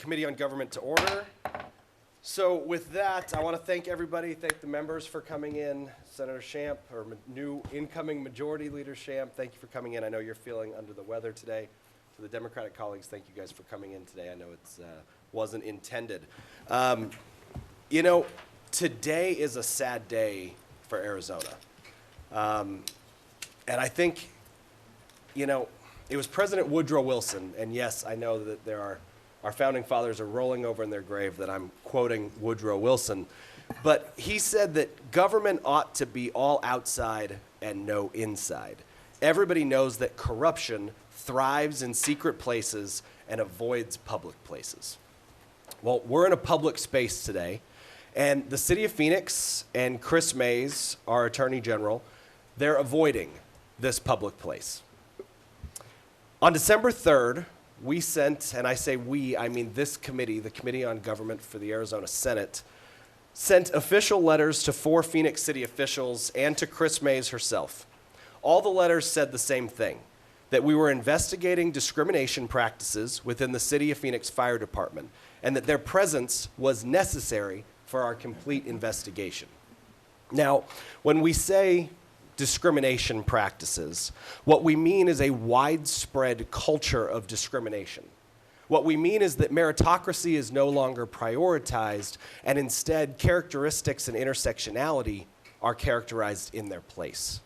Committee on Government to order. So with that, I want to thank everybody, thank the members for coming in. Senator Shamp, or new incoming Majority Leader Shamp, thank you for coming in. I know you're feeling under the weather today. To the Democratic colleagues, thank you guys for coming in today. I know it wasn't intended. You know, today is a sad day for Arizona. And I think, you know, it was President Woodrow Wilson, and yes, I know that our founding fathers are rolling over in their grave that I'm quoting Woodrow Wilson, but he said that government ought to be all outside and no inside. Everybody knows that corruption thrives in secret places and avoids public places. Well, we're in a public space today, and the city of Phoenix and Kris Mayes, our Attorney General, they're avoiding this public place. On December 3rd, we sent, and I say we, I mean this committee, the Committee on Government for the Arizona Senate, sent official letters to 4 Phoenix city officials and to Kris Mayes herself. All the letters said the same thing, that we were investigating discrimination practices within the City of Phoenix Fire Department, and that their presence was necessary for our complete investigation. Now, when we say discrimination practices, what we mean is a widespread culture of discrimination. What we mean is that meritocracy is no longer prioritized, and instead characteristics and intersectionality are characterized in their place.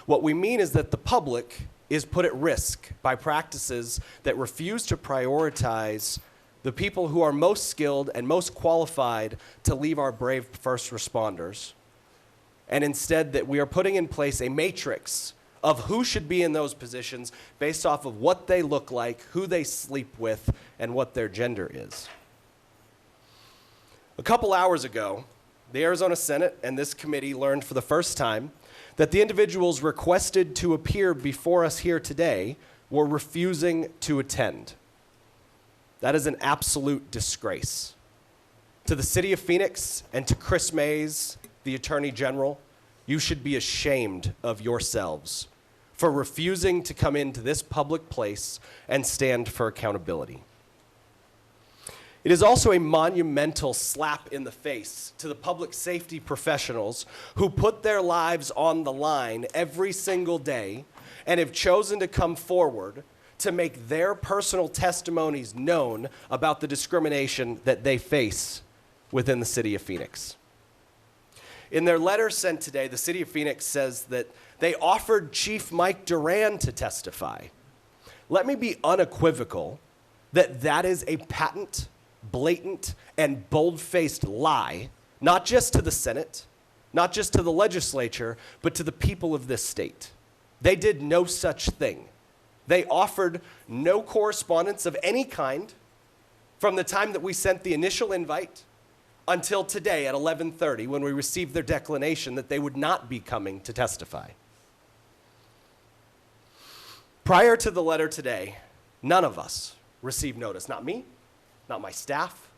What we mean is that the public is put at risk by practices that refuse to prioritize the people who are most skilled and most qualified to leave our brave first responders, and instead that we are putting in place a matrix of who should be in those positions based off of what they look like, who they sleep with, and what their gender is. A couple hours ago, the Arizona Senate and this committee learned for the first time that the individuals requested to appear before us here today were refusing to attend. That is an absolute disgrace. To the city of Phoenix and to Kris Mayes, the Attorney General, you should be ashamed of yourselves for refusing to come into this public place and stand for accountability. It is also a monumental slap in the face to the public safety professionals who put their lives on the line every single day and have chosen to come forward to make their personal testimonies known about the discrimination that they face within the city of Phoenix. In their letter sent today, the city of Phoenix says that they offered Chief Mike Duran to testify. Let me be unequivocal that that is a patent, blatant, and bold-faced lie, not just to the Senate, not just to the legislature, but to the people of this state. They did no such thing. They offered no correspondence of any kind from the time that we sent the initial invite until today at 11:30 when we received their declination that they would not be coming to testify. Prior to the letter today, none of us received notice. Not me, not my staff,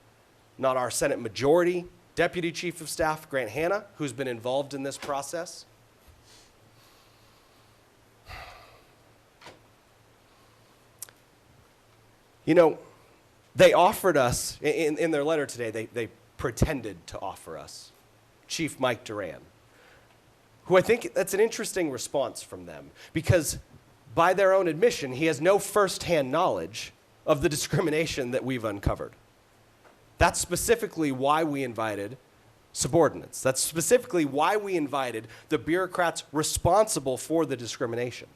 not our Senate Majority Deputy Chief of Staff, Grant Hanna, who's been involved in this process. You know, they offered us, in their letter today, they pretended to offer us Chief Mike Duran, who I think that's an interesting response from them, because by their own admission, he has no firsthand knowledge of the discrimination that we've uncovered. That's specifically why we invited subordinates. That's specifically why we invited the bureaucrats responsible for the discrimination.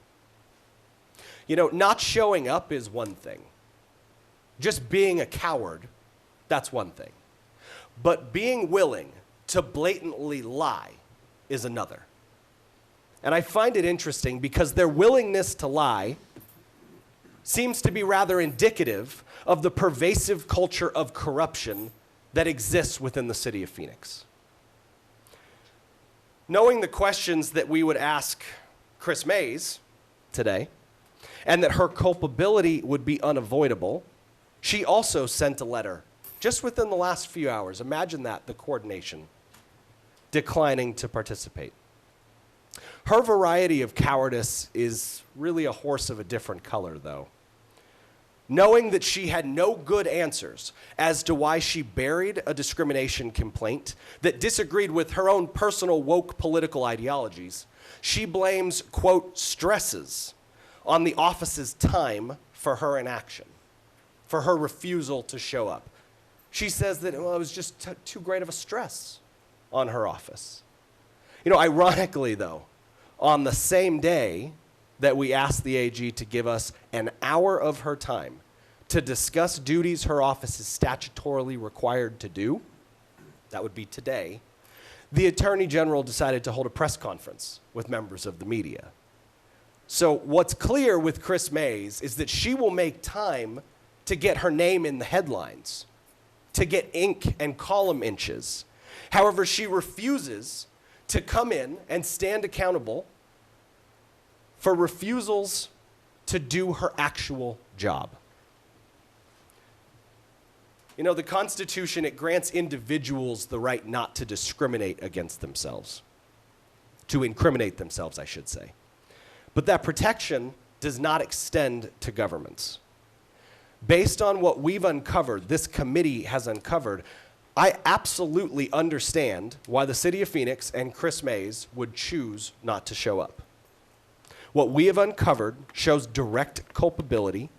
You know, not showing up is one thing. Just being a coward, that's one thing. But being willing to blatantly lie is another. And I find it interesting because their willingness to lie seems to be rather indicative of the pervasive culture of corruption that exists within the city of Phoenix. Knowing the questions that we would ask Kris Mayes today, and that her culpability would be unavoidable, she also sent a letter just within the last few hours. Imagine that, the coordination, declining to participate. Her variety of cowardice is really a horse of a different color, though. knowing that she had no good answers as to why she buried a discrimination complaint that disagreed with her own personal woke political ideologies, she blames, quote, stresses on the office's time for her inaction, for her refusal to show up. She says that, well, it was just too great of a stress on her office. You know, ironically, though, on the same day that we asked the AG to give us an hour of her time to discuss duties her office is statutorily required to do, that would be today, the Attorney General decided to hold a press conference with members of the media. So what's clear with Kris Mayes is that she will make time to get her name in the headlines, to get ink and column inches. However, she refuses to come in and stand accountable for refusals to do her actual job. You know, the Constitution, it grants individuals the right not to discriminate against themselves, to incriminate themselves, I should say. But that protection does not extend to governments. Based on what we've uncovered, this committee has uncovered, I absolutely understand why the city of Phoenix and Kris Mayes would choose not to show up. What we have uncovered shows direct culpability,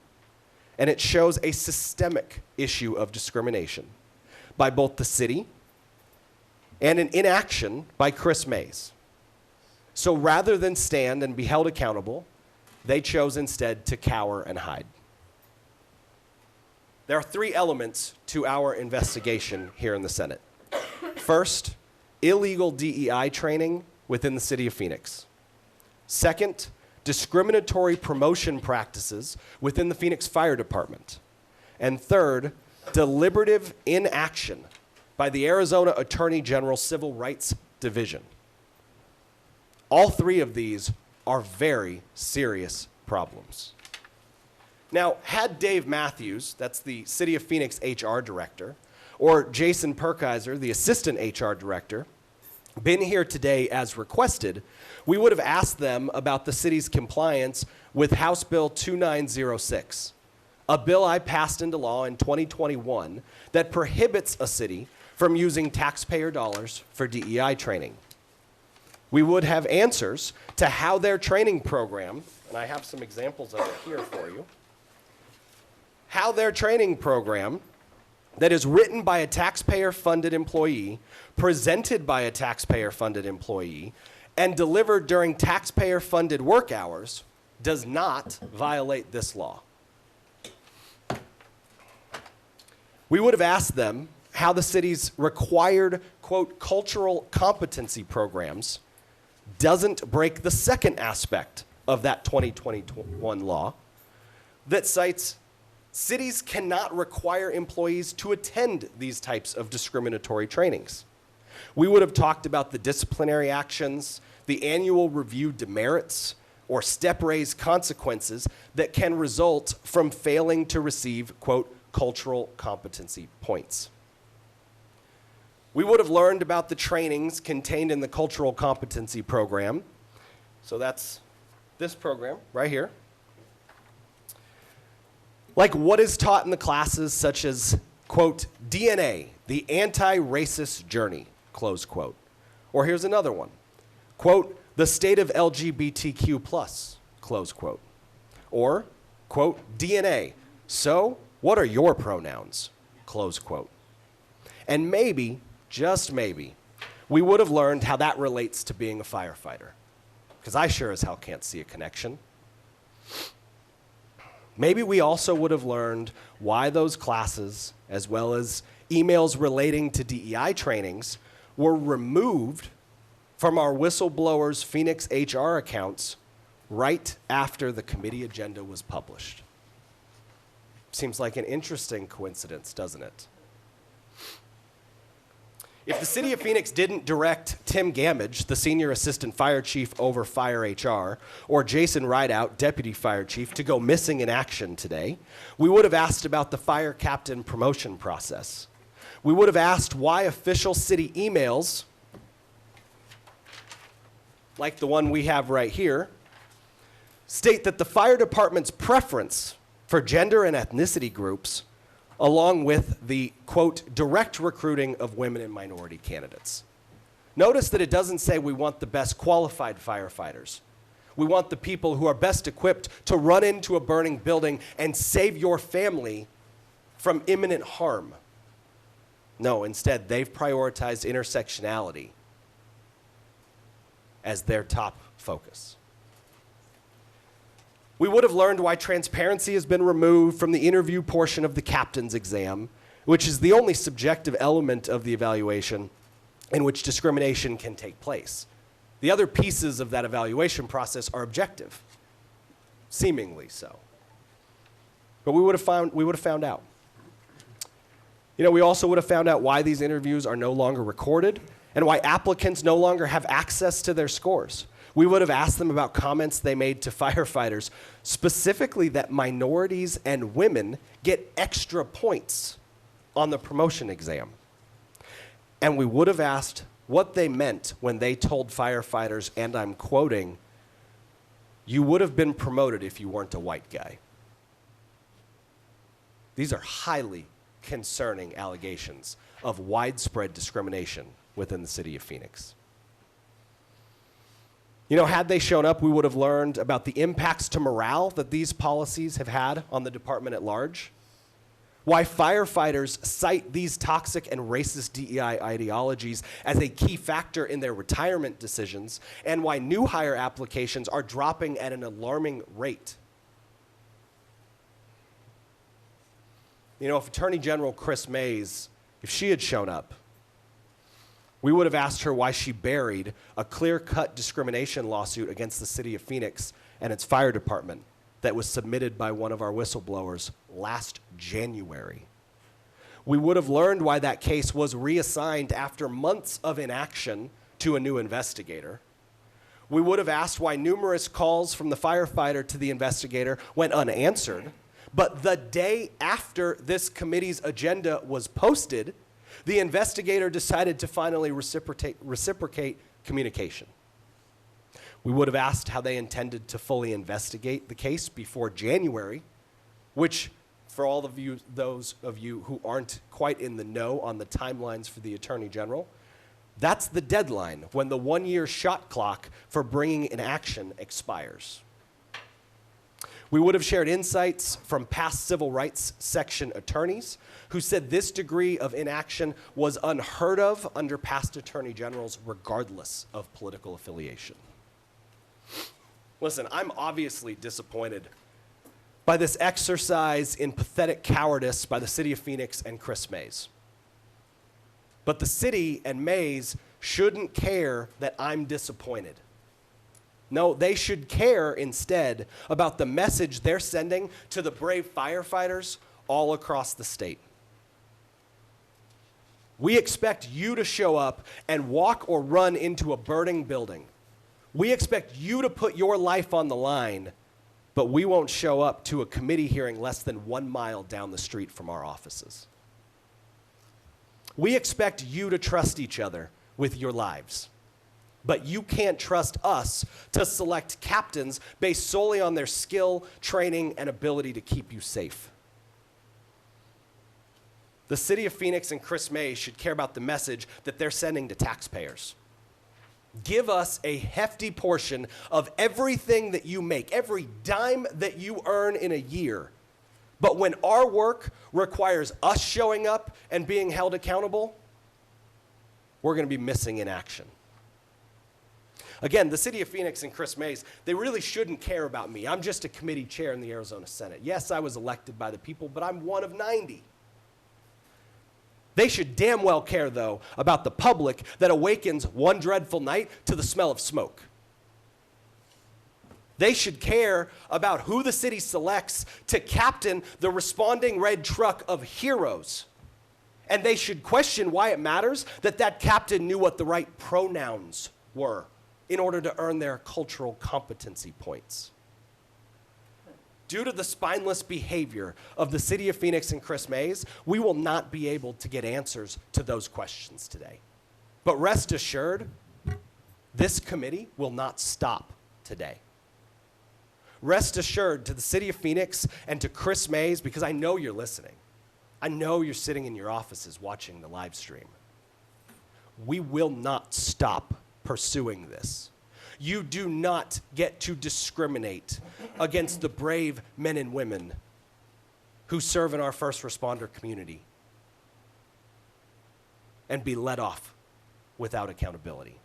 and it shows a systemic issue of discrimination by both the city and an inaction by Kris Mayes. So rather than stand and be held accountable, they chose instead to cower and hide. There are three elements to our investigation here in the Senate. First, illegal DEI training within the city of Phoenix. Second, discriminatory promotion practices within the Phoenix Fire Department. And third, deliberative inaction by the Arizona Attorney General Civil Rights Division. All three of these are very serious problems. Now, had Dave Matthews, that's the City of Phoenix HR Director, or Jason Perkiser, the Assistant HR Director, been here today as requested, we would have asked them about the city's compliance with House Bill 2906, a bill I passed into law in 2021 that prohibits a city from using taxpayer dollars for DEI training. We would have answers to how their training program, and I have some examples of it here for you, how their training program that is written by a taxpayer-funded employee, presented by a taxpayer-funded employee, and delivered during taxpayer-funded work hours does not violate this law. We would have asked them how the city's required, quote, cultural competency programs doesn't break the second aspect of that 2021 law that cites cities cannot require employees to attend these types of discriminatory trainings. We would have talked about the disciplinary actions, the annual review demerits, or step-raise consequences that can result from failing to receive, quote, cultural competency points. We would have learned about the trainings contained in the cultural competency program. So that's this program right here. Like what is taught in the classes such as, quote, DNA, the anti-racist journey, close quote. Or here's another one, quote, the state of LGBTQ plus, close quote. Or, quote, DNA, so what are your pronouns, close quote. And maybe, just maybe, we would have learned how that relates to being a firefighter. Because I sure as hell can't see a connection. Maybe we also would have learned why those classes, as well as emails relating to DEI trainings, were removed from our whistleblowers' Phoenix HR accounts right after the committee agenda was published. Seems like an interesting coincidence, doesn't it? If the city of Phoenix didn't direct Tim Gamage, the senior assistant fire chief over fire HR, or Jason Rideout, deputy fire chief, to go missing in action today, we would have asked about the fire captain promotion process. We would have asked why official city emails, like the one we have right here, state that the fire department's preference for gender and ethnicity groups, along with the, quote, direct recruiting of women and minority candidates. Notice that it doesn't say we want the best qualified firefighters. We want the people who are best equipped to run into a burning building and save your family from imminent harm. No, instead, they've prioritized intersectionality as their top focus. We would have learned why transparency has been removed from the interview portion of the captain's exam, which is the only subjective element of the evaluation in which discrimination can take place. The other pieces of that evaluation process are objective, seemingly so. But we would have found out. You know, we also would have found out why these interviews are no longer recorded and why applicants no longer have access to their scores. We would have asked them about comments they made to firefighters, specifically that minorities and women get extra points on the promotion exam. And we would have asked what they meant when they told firefighters, and I'm quoting, "You would have been promoted if you weren't a white guy." These are highly concerning allegations of widespread discrimination within the city of Phoenix. You know, had they shown up, we would have learned about the impacts to morale that these policies have had on the department at large, why firefighters cite these toxic and racist DEI ideologies as a key factor in their retirement decisions, and why new hire applications are dropping at an alarming rate. You know, if Attorney General Kris, if she had shown up, we would have asked her why she buried a clear-cut discrimination lawsuit against the city of Phoenix and its fire department that was submitted by one of our whistleblowers last January. We would have learned why that case was reassigned after months of inaction to a new investigator. We would have asked why numerous calls from the firefighter to the investigator went unanswered, but the day after this committee's agenda was posted, the investigator decided to finally reciprocate communication. We would have asked how they intended to fully investigate the case before January, which, for all of you, those of you who aren't quite in the know on the timelines for the Attorney General, that's the deadline when the one-year shot clock for bringing an action expires. We would have shared insights from past civil rights section attorneys who said this degree of inaction was unheard of under past attorney generals, regardless of political affiliation. Listen, I'm obviously disappointed by this exercise in pathetic cowardice by the city of Phoenix and Kris. But the city and Mays shouldn't care that I'm disappointed. No, they should care instead about the message they're sending to the brave firefighters all across the state. We expect you to show up and walk or run into a burning building. We expect you to put your life on the line, but we won't show up to a committee hearing less than 1 mile down the street from our offices. We expect you to trust each other with your lives. But you can't trust us to select captains based solely on their skill, training, and ability to keep you safe. The city of Phoenix and Kris should care about the message that they're sending to taxpayers. Give us a hefty portion of everything that you make, every dime that you earn in a year. But when our work requires us showing up and being held accountable, we're going to be missing in action. Again, the city of Phoenix and Kris, they really shouldn't care about me. I'm just a committee chair in the Arizona Senate. Yes, I was elected by the people, but I'm one of 90. They should damn well care, though, about the public that awakens one dreadful night to the smell of smoke. They should care about who the city selects to captain the responding red truck of heroes. And they should question why it matters that that captain knew what the right pronouns were in order to earn their cultural competency points. Due to the spineless behavior of the city of Phoenix and Kris, we will not be able to get answers to those questions today. But rest assured, this committee will not stop today. Rest assured, to the city of Phoenix and to Kris Mays, because I know you're listening. I know you're sitting in your offices watching the live stream. We will not stop pursuing this. You do not get to discriminate against the brave men and women who serve in our first responder community and be let off without accountability.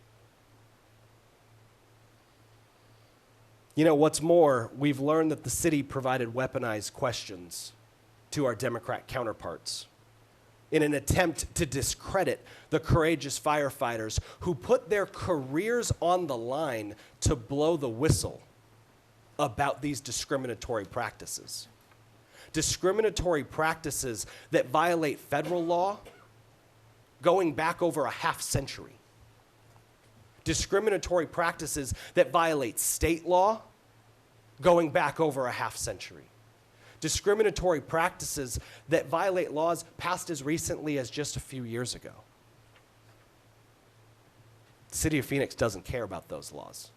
You know, what's more, we've learned that the city provided weaponized questions to our Democrat counterparts in an attempt to discredit the courageous firefighters who put their careers on the line to blow the whistle about these discriminatory practices. Discriminatory practices that violate federal law going back over a half century. Discriminatory practices that violate state law going back over a half century. Discriminatory practices that violate laws passed as recently as just a few years ago. The city of Phoenix doesn't care about those laws.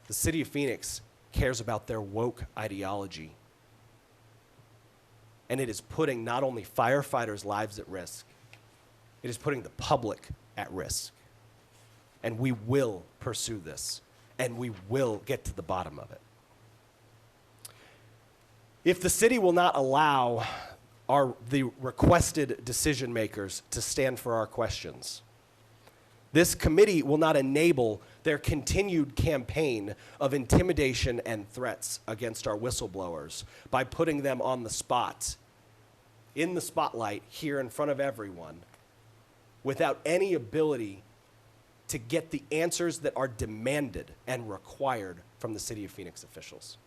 The city of Phoenix cares about their woke ideology. And it is putting not only firefighters' lives at risk, it is putting the public at risk. And we will pursue this, and we will get to the bottom of it. If the city will not allow the requested decision makers to stand for our questions, this committee will not enable their continued campaign of intimidation and threats against our whistleblowers by putting them on the spot, in the spotlight, here in front of everyone, without any ability to get the answers that are demanded and required from the City of Phoenix officials.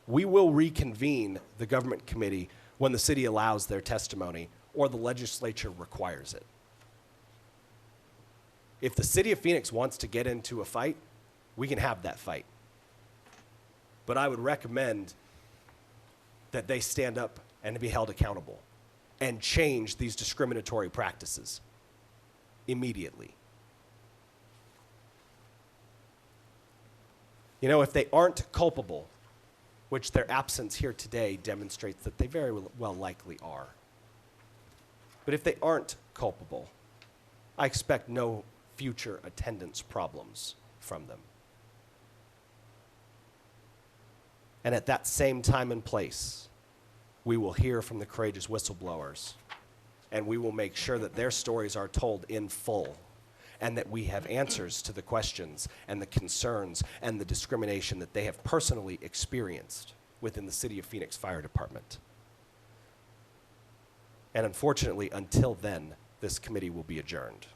We will reconvene the government committee when the city allows their testimony or the legislature requires it. If the City of Phoenix wants to get into a fight, we can have that fight. But I would recommend that they stand up and be held accountable and change these discriminatory practices immediately. You know, if they aren't culpable, which their absence here today demonstrates that they very well likely are, but if they aren't culpable, I expect no future attendance problems from them. And at that same time and place, we will hear from the courageous whistleblowers, and we will make sure that their stories are told in full, and that we have answers to the questions and the concerns and the discrimination that they have personally experienced within the City of Phoenix Fire Department. And unfortunately, until then, this committee will be adjourned.